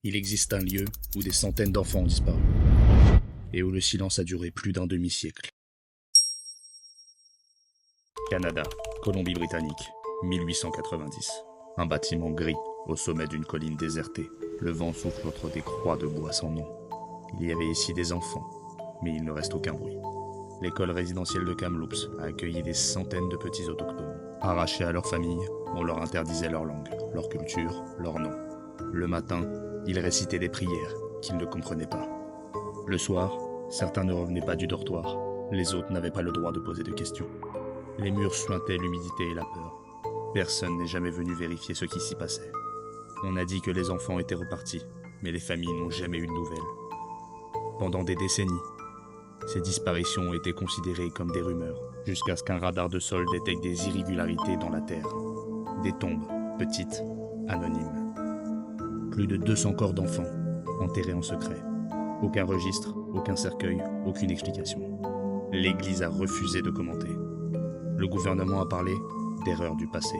Il existe un lieu où des centaines d'enfants ont disparu, et où le silence a duré plus d'un demi-siècle. Canada, Colombie-Britannique, 1890. Un bâtiment gris, au sommet d'une colline désertée. Le vent souffle entre des croix de bois sans nom. Il y avait ici des enfants, mais il ne reste aucun bruit. L'école résidentielle de Kamloops a accueilli des centaines de petits autochtones. Arrachés à leur famille, on leur interdisait leur langue, leur culture, leur nom. Le matin, ils récitaient des prières qu'ils ne comprenaient pas. Le soir, certains ne revenaient pas du dortoir. Les autres n'avaient pas le droit de poser de questions. Les murs suintaient l'humidité et la peur. Personne n'est jamais venu vérifier ce qui s'y passait. On a dit que les enfants étaient repartis, mais les familles n'ont jamais eu de nouvelles. Pendant des décennies, ces disparitions ont été considérées comme des rumeurs, jusqu'à ce qu'un radar de sol détecte des irrégularités dans la Terre. Des tombes, petites, anonymes. Plus de 200 corps d'enfants, enterrés en secret. Aucun registre, aucun cercueil, aucune explication. L'Église a refusé de commenter. Le gouvernement a parlé d'erreurs du passé.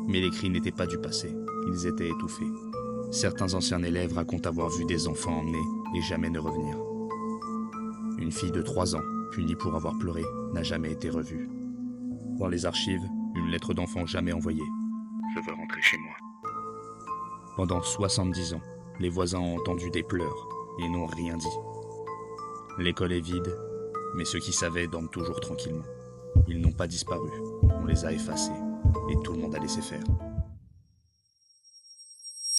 Mais les cris n'étaient pas du passé, ils étaient étouffés. Certains anciens élèves racontent avoir vu des enfants emmenés et jamais ne revenir. Une fille de 3 ans, punie pour avoir pleuré, n'a jamais été revue. Dans les archives, une lettre d'enfant jamais envoyée. Je veux rentrer chez moi. Pendant 70 ans, les voisins ont entendu des pleurs et n'ont rien dit. L'école est vide, mais ceux qui savaient dorment toujours tranquillement. Ils n'ont pas disparu, on les a effacés, et tout le monde a laissé faire.